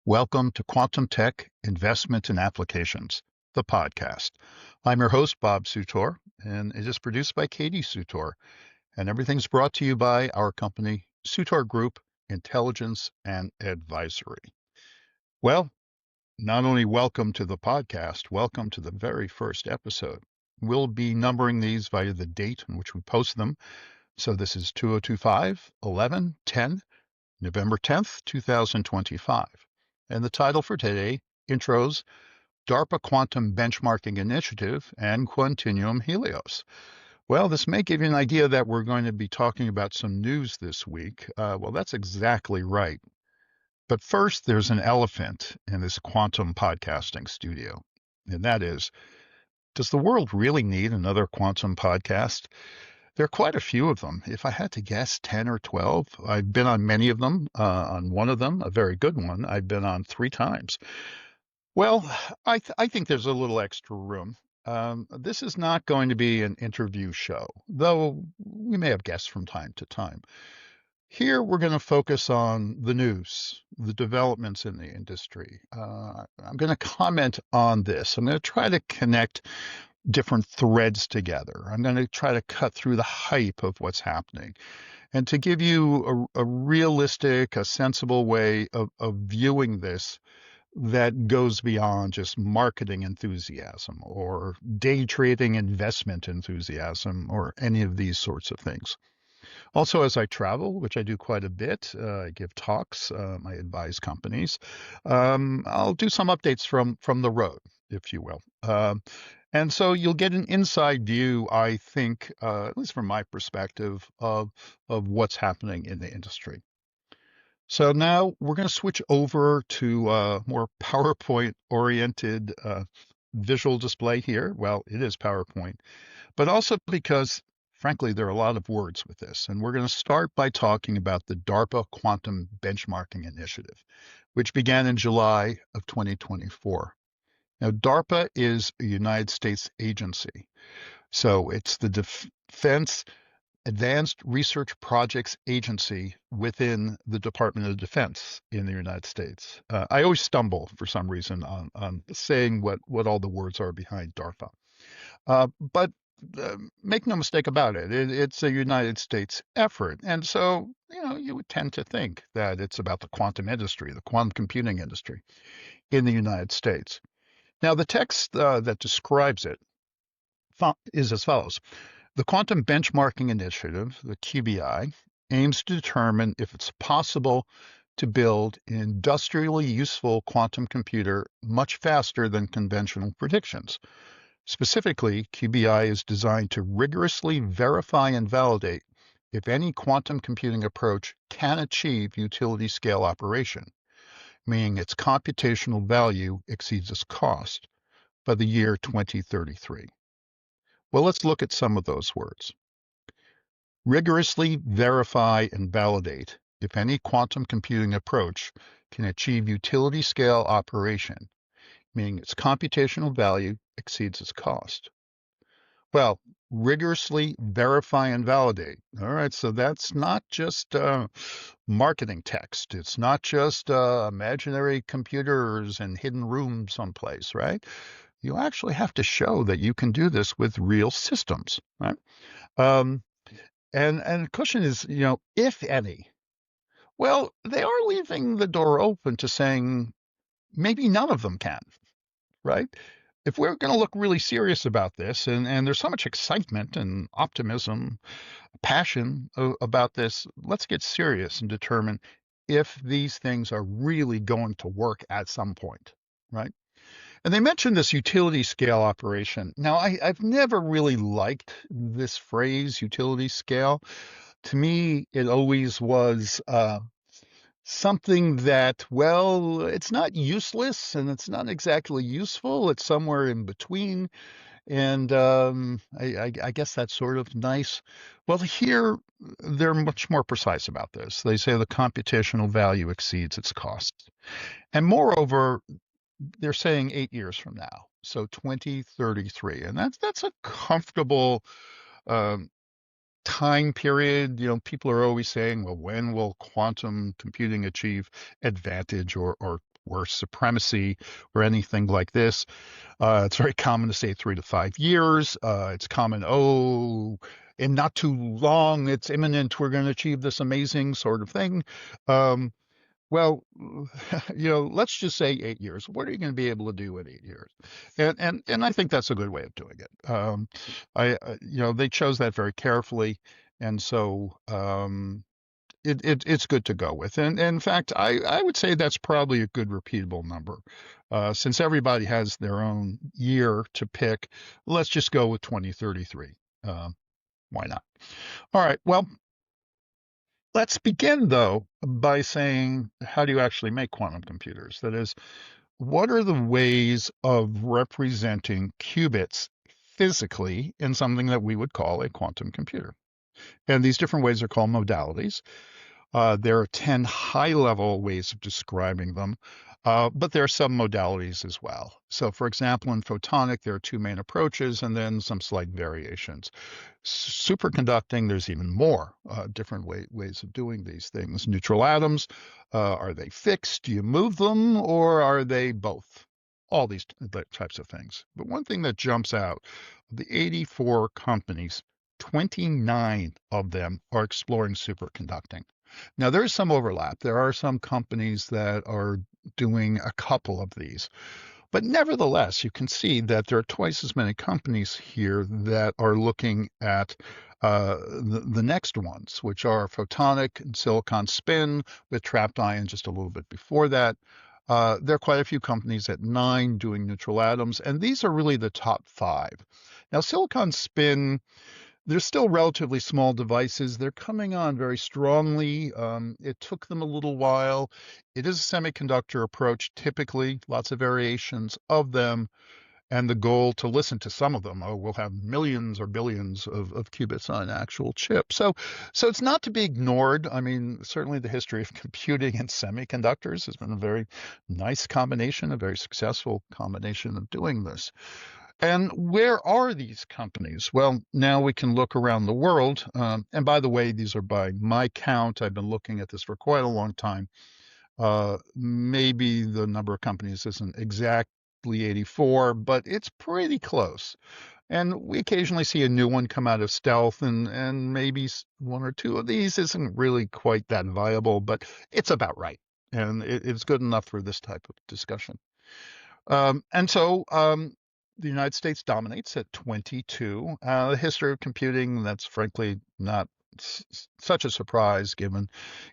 Welcome to Quantum Tech Investment and Applications, the podcast. I'm your host, Bob Sutor, and it is produced by Katie Sutor, and everything's brought to you by our company, Sutor Group Intelligence and Advisory. Well, not only welcome to the podcast, welcome to the very first episode. We'll be numbering these via the date in which we post them. So this is 2025 11 10, November 10th, 2025. And the title for today, Intros, DARPA Quantum Benchmarking Initiative and Quantinuum Helios. Well, this may give you an idea that we're going to be talking about some news this week. Well, that's exactly right. But first, there's an elephant in this quantum podcasting studio, and that is, does the world really need another quantum podcast? There are quite a few of them. If I had to guess, 10 or 12. I've been on many of them. On one of them, a very good one, I've been on 3 times. Well, I think there's a little extra room. This is not going to be an interview show, though we may have guests from time to time. Here, we're going to focus on the news, the developments in the industry. I'm going to comment on this. I'm going to try to connect different threads together. I'm going to try to cut through the hype of what's happening and to give you a realistic, a sensible way of viewing this that goes beyond just marketing enthusiasm or day trading investment enthusiasm or any of these sorts of things. Also, as I travel, which I do quite a bit, I give talks, I advise companies. I'll do some updates from the road, if you will. And so you'll get an inside view, I think, at least from my perspective, of what's happening in the industry. So now we're going to switch over to a more PowerPoint-oriented visual display here. Well, it is PowerPoint, but also because, frankly, there are a lot of words with this. And we're going to start by talking about the DARPA Quantum Benchmarking Initiative, which began in July of 2024. Now, DARPA is a United States agency. So it's the Defense Advanced Research Projects Agency within the Department of Defense in the United States. I always stumble for some reason on saying what all the words are behind DARPA. But make no mistake about it, it's a United States effort. And so, you would tend to think that it's about the quantum industry, the quantum computing industry in the United States. Now, the text that describes it is as follows. The Quantum Benchmarking Initiative, the QBI, aims to determine if it's possible to build an industrially useful quantum computer much faster than conventional predictions. Specifically, QBI is designed to rigorously verify and validate if any quantum computing approach can achieve utility scale operation, meaning its computational value exceeds its cost, by the year 2033. Well, let's look at some of those words. Rigorously verify and validate if any quantum computing approach can achieve utility scale operation, meaning its computational value exceeds its cost. Well, rigorously verify and validate. All right, so that's not just marketing text. It's not just imaginary computers and hidden rooms someplace, right? You actually have to show that you can do this with real systems, right? And the question is, if any. Well, they are leaving the door open to saying maybe none of them can, right? If we're going to look really serious about this, and there's so much excitement and optimism, passion about this, let's get serious and determine if these things are really going to work at some point, right? And they mentioned this utility scale operation. Now, I've never really liked this phrase, utility scale. To me, it always was something that, well, it's not useless and it's not exactly useful. It's somewhere in between. And I guess that's sort of nice. Well, here, they're much more precise about this. They say the computational value exceeds its cost. And moreover, they're saying 8 years from now, so 2033, and that's a comfortable time period. People are always saying, well, when will quantum computing achieve advantage or or supremacy or anything like this. It's very common to say 3 to 5 years. It's common, in not too long, it's imminent, we're going to achieve this amazing sort of thing. Um, well, let's just say 8 years. What are you going to be able to do in 8 years? And I think that's a good way of doing it. They chose that very carefully, and so it's good to go with. And in fact, I would say that's probably a good repeatable number. Since everybody has their own year to pick, let's just go with 2033. Why not? All right. Well, let's begin, though, by saying, how do you actually make quantum computers? That is, what are the ways of representing qubits physically in something that we would call a quantum computer? And these different ways are called modalities. There are 10 high-level ways of describing them, but there are some modalities as well. So, for example, in photonic, there are two main approaches and then some slight variations. Superconducting, there's even more different ways of doing these things. Neutral atoms, are they fixed? Do you move them, or are they both? All these types of things. But one thing that jumps out, the 84 companies, 29 of them are exploring superconducting. Now, there's some overlap. There are some companies that are doing a couple of these. But nevertheless, you can see that there are twice as many companies here that are looking at the next ones, which are photonic and silicon spin with trapped ion just a little bit before that. There are quite a few companies at 9 doing neutral atoms, and these are really the top 5. Now, silicon spin, they're still relatively small devices. They're coming on very strongly. It took them a little while. It is a semiconductor approach, typically, lots of variations of them, and the goal to listen to some of them. We'll have millions or billions of qubits on an actual chip. So it's not to be ignored. I mean, certainly the history of computing and semiconductors has been a very nice combination, a very successful combination of doing this. And where are these companies? Well, now we can look around the world. And by the way, these are by my count. I've been looking at this for quite a long time. Maybe the number of companies isn't exactly 84, but it's pretty close. And we occasionally see a new one come out of stealth, and maybe one or two of these isn't really quite that viable, but it's about right. And it's good enough for this type of discussion. And so the United States dominates at 22. The history of computing, that's frankly not such a surprise given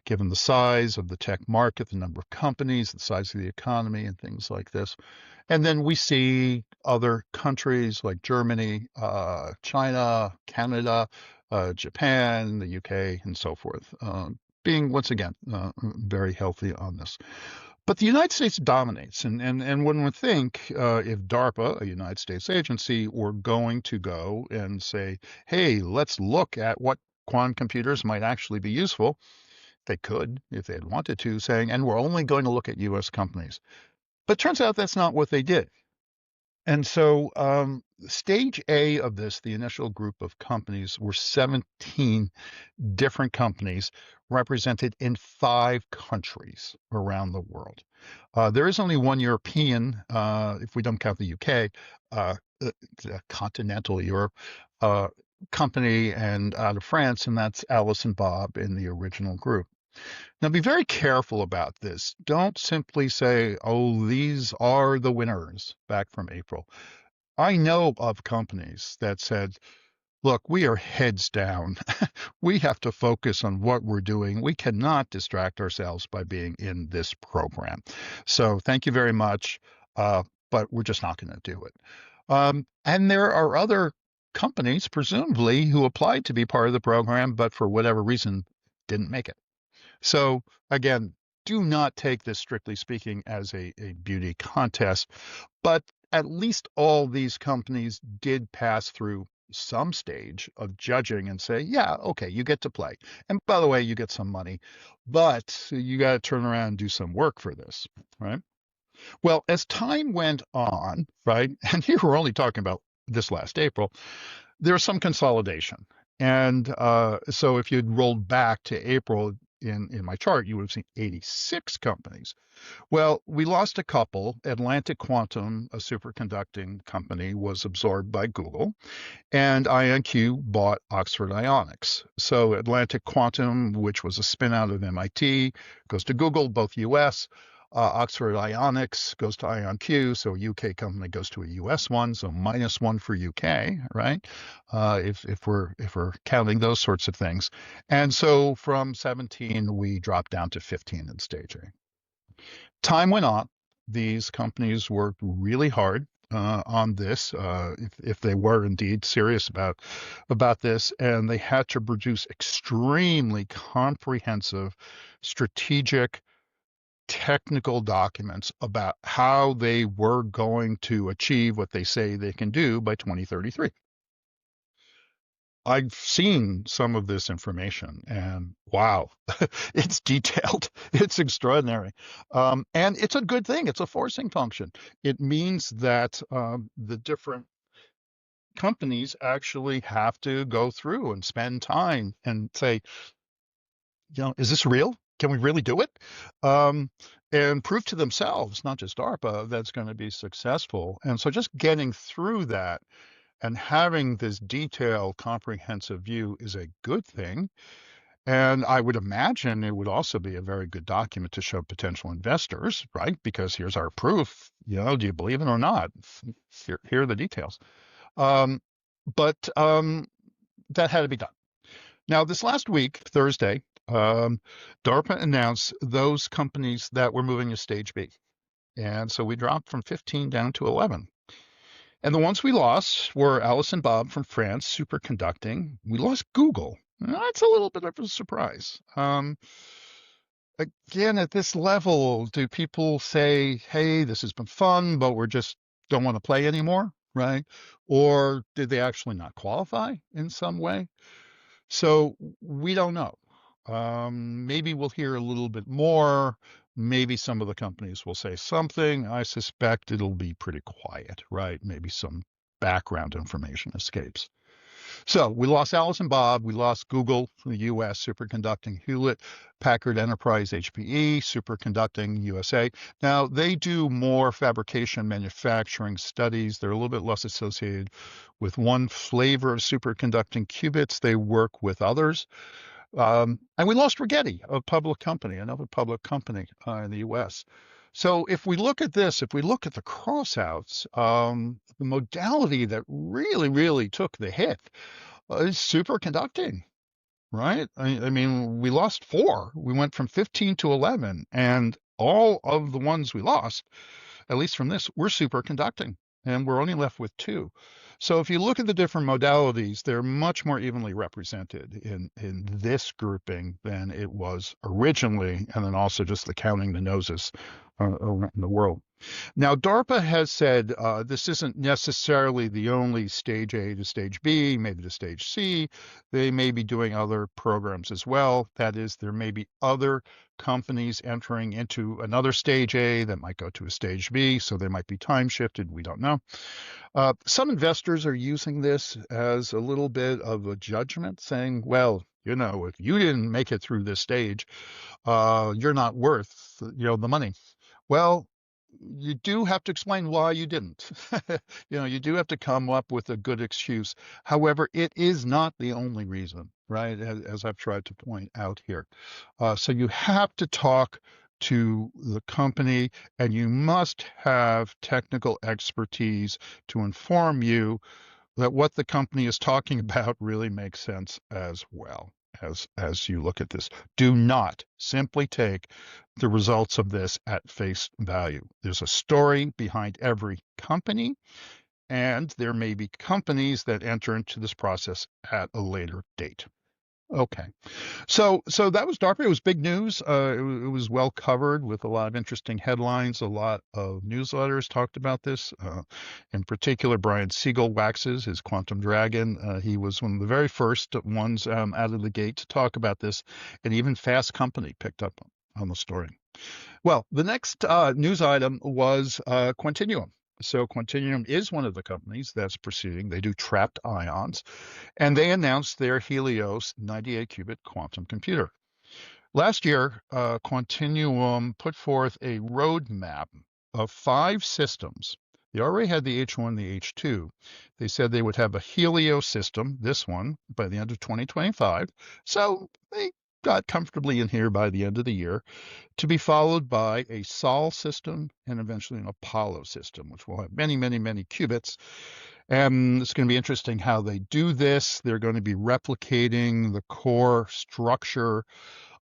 the size of the tech market, the number of companies, the size of the economy, and things like this. And then we see other countries like Germany, China, Canada, Japan, the UK, and so forth, being, once again, very healthy on this. But the United States dominates, and one would think if DARPA, a United States agency, were going to go and say, hey, let's look at what quantum computers might actually be useful, they could, if they had wanted to, saying, and we're only going to look at U.S. companies. But it turns out that's not what they did. And so stage A of this, the initial group of companies, were 17 different companies represented in 5 countries around the world. There is only one European, if we don't count the UK, continental Europe, company and out of France, and that's Alice and Bob in the original group. Now, be very careful about this. Don't simply say, oh, these are the winners back from April. I know of companies that said, look, we are heads down. We have to focus on what we're doing. We cannot distract ourselves by being in this program. So thank you very much, but we're just not going to do it. And there are other companies, presumably, who applied to be part of the program, but for whatever reason, didn't make it. So again, do not take this, strictly speaking, as a beauty contest, but at least all these companies did pass through some stage of judging and say, yeah, okay, you get to play. And by the way, you get some money, but you got to turn around and do some work for this, right? Well, as time went on, right, and here we're only talking about this last April, there's some consolidation. And so if you'd rolled back to April, in my chart, you would have seen 86 companies. Well, we lost a couple. Atlantic Quantum, a superconducting company, was absorbed by Google, and IonQ bought Oxford Ionics. So Atlantic Quantum, which was a spin out of MIT, goes to Google, both US. Oxford Ionics goes to IonQ, so a UK company goes to a US one, so -1 for UK, right? If we're counting those sorts of things, and so from 17 we dropped down to 15 in staging. Time went on. These companies worked really hard on this, if they were indeed serious about this, and they had to produce extremely comprehensive, strategic, technical documents about how they were going to achieve what they say they can do by 2033. I've seen some of this information, and wow, it's detailed. It's extraordinary. And it's a good thing. It's a forcing function. It means that the different companies actually have to go through and spend time and say, is this real? Can we really do it? And prove to themselves, not just DARPA, that's going to be successful. And so just getting through that and having this detailed, comprehensive view is a good thing. And I would imagine it would also be a very good document to show potential investors, right? Because here's our proof. Do you believe it or not? Here are the details. But that had to be done. Now, this last week, Thursday, DARPA announced those companies that were moving to stage B. And so we dropped from 15 down to 11. And the ones we lost were Alice and Bob from France, superconducting. We lost Google. That's a little bit of a surprise. Again, at this level, do people say, hey, this has been fun, but we're just don't want to play anymore, right? Or did they actually not qualify in some way? So we don't know. Maybe we'll hear a little bit more. Maybe some of the companies will say something. I suspect it'll be pretty quiet, right? Maybe some background information escapes. So we lost Alice and Bob. We lost Google, the US, superconducting Hewlett, Packard Enterprise, HPE, superconducting USA. Now, they do more fabrication manufacturing studies. They're a little bit less associated with one flavor of superconducting qubits. They work with others. And we lost Rigetti, a public company, another public company in the US. So if we look at this, if we look at the crossouts, the modality that really, really took the hit is superconducting, right? I mean, we lost 4. We went from 15 to 11, and all of the ones we lost, at least from this, were superconducting, and we're only left with 2. So if you look at the different modalities, they're much more evenly represented in this grouping than it was originally, and then also just the counting the noses around the world. Now, DARPA has said this isn't necessarily the only stage A to stage B, maybe to stage C. They may be doing other programs as well. That is, there may be other companies entering into another stage A that might go to a stage B, so they might be time shifted. We don't know. Some investors are using this as a little bit of a judgment, saying, well, if you didn't make it through this stage, you're not worth, the money. Well, you do have to explain why you didn't. You do have to come up with a good excuse. However, it is not the only reason, right? As I've tried to point out here. So you have to talk to the company, and you must have technical expertise to inform you that what the company is talking about really makes sense as well. As you look at this, do not simply take the results of this at face value. There's a story behind every company, and there may be companies that enter into this process at a later date. Okay, so that was DARPA. It was big news. It was well covered with a lot of interesting headlines. A lot of newsletters talked about this. In particular, Brian Siegel waxes his Quantum Dragon. He was one of the very first ones out of the gate to talk about this, and even Fast Company picked up on the story. Well, the next news item was Quantinuum. So Quantinuum is one of the companies that's proceeding. They do trapped ions, and they announced their Helios 98-qubit quantum computer. Last year, Quantinuum put forth a roadmap of 5 systems. They already had the H1, the H2. They said they would have a Helios system, this one, by the end of 2025. So they got comfortably in here by the end of the year, to be followed by a Sol system and eventually an Apollo system, which will have many, many, many qubits. And it's going to be interesting how they do this. They're going to be replicating the core structure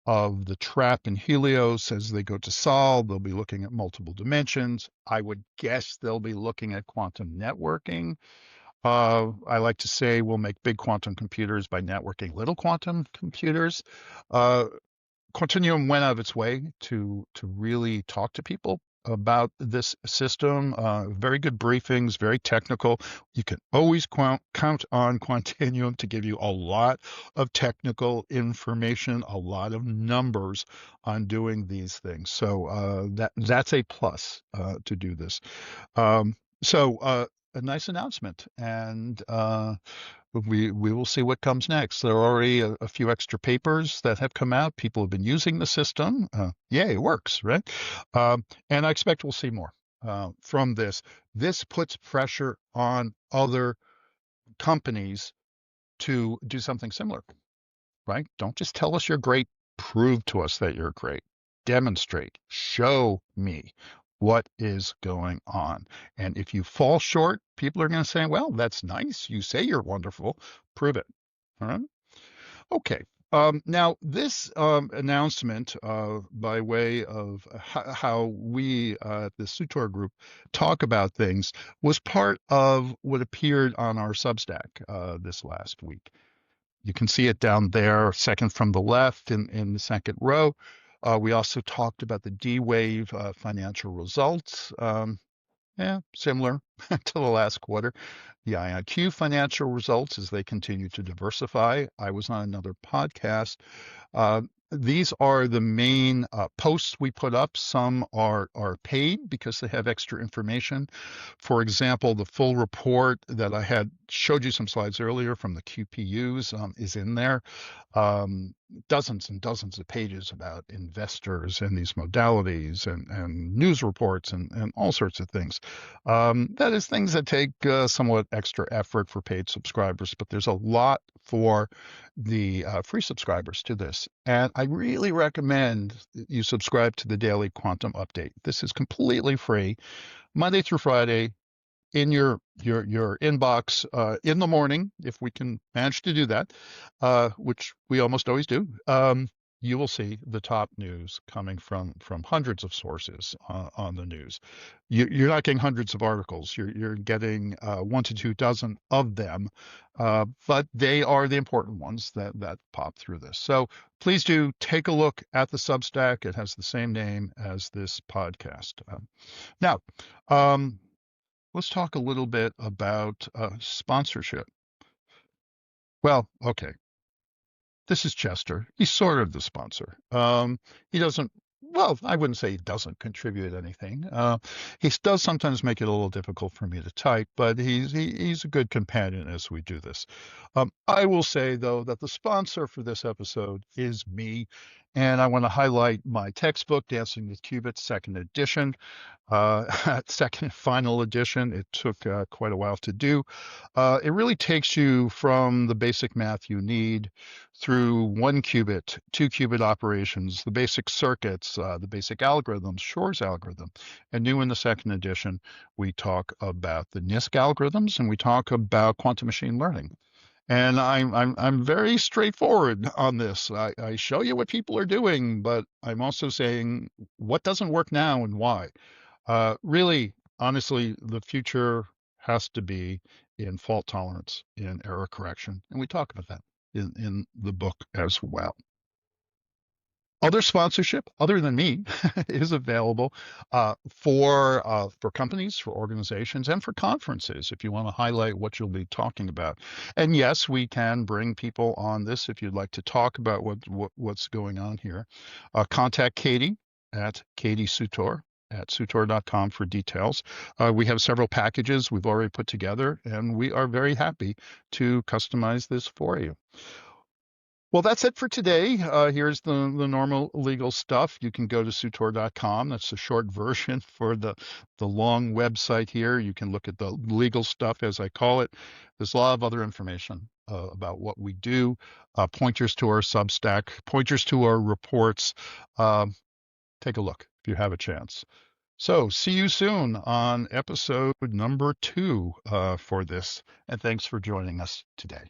of the trap in Helios as they go to Sol. They'll be looking at multiple dimensions. I would guess they'll be looking at quantum networking. I like to say we'll make big quantum computers by networking little quantum computers. Uh, Quantinuum went out of its way to really talk to people about this system. Very good briefings, very technical. You can always count on Quantinuum to give you a lot of technical information, a lot of numbers on doing these things. So that's a plus to do this. So a nice announcement, and we will see what comes next. There are already a few extra papers that have come out. People have been using the system. Yay, it works, right? And I expect we'll see more from this. This puts pressure on other companies to do something similar, right? Don't just tell us you're great. Prove to us that you're great. Demonstrate. Show me what is going on. And if you fall short, people are going to say, well, that's nice. You say you're wonderful. Prove it. All right. Okay. Now, this announcement, by way of how we at the Sutor Group talk about things, was part of what appeared on our Substack this last week. You can see it down there, second from the left in the second row. We also talked about the D-Wave financial results. Similar to the last quarter. The IIQ financial results as they continue to diversify. I was on another podcast. Uh, these are the main posts we put up. Some are paid because they have extra information. For example, the full report that I had showed you some slides earlier from the QPUs is in there. Dozens and dozens of pages about investors and these modalities and news reports and all sorts of things. That is things that take somewhat extra effort for paid subscribers, but there's a lot for the free subscribers to this. And I really recommend that you subscribe to the Daily Quantum Update. This is completely free, Monday through Friday, in your inbox in the morning, if we can manage to do that, which we almost always do. You will see the top news coming from hundreds of sources on the news. You're not getting hundreds of articles. You're getting 1 to 2 dozen of them, but they are the important ones that pop through this. So please do take a look at the Substack. It has the same name as this podcast. Now, let's talk a little bit about sponsorship. Well, okay. This is Chester. He's sort of the sponsor. He doesn't, well, I wouldn't say he doesn't contribute anything. He does sometimes make it a little difficult for me to type, but he's a good companion as we do this. I will say, though, that the sponsor for this episode is me. And I want to highlight my textbook, Dancing with Qubits, second edition. Second final edition. It took quite a while to do. It really takes you from the basic math you need through 1 qubit, 2 qubit operations, the basic circuits, the basic algorithms, Shor's algorithm. And new in the second edition, we talk about the NISQ algorithms and we talk about quantum machine learning. And I'm very straightforward on this. I show you what people are doing, but I'm also saying what doesn't work now and why. Really, honestly, the future has to be in fault tolerance, in error correction, and we talk about that in the book as well. Other sponsorship, other than me, is available for companies, for organizations, and for conferences if you want to highlight what you'll be talking about. And yes, we can bring people on this if you'd like to talk about what's going on here. Contact Katie at Katie Sutor at sutor.com for details. We have several packages we've already put together, and we are very happy to customize this for you. Well, that's it for today. Here's the normal legal stuff. You can go to sutor.com. That's the short version for the long website here. You can look at the legal stuff, as I call it. There's a lot of other information about what we do, pointers to our Substack, pointers to our reports. Um, Take a look if you have a chance. So see you soon on episode number 2 for this. And thanks for joining us today.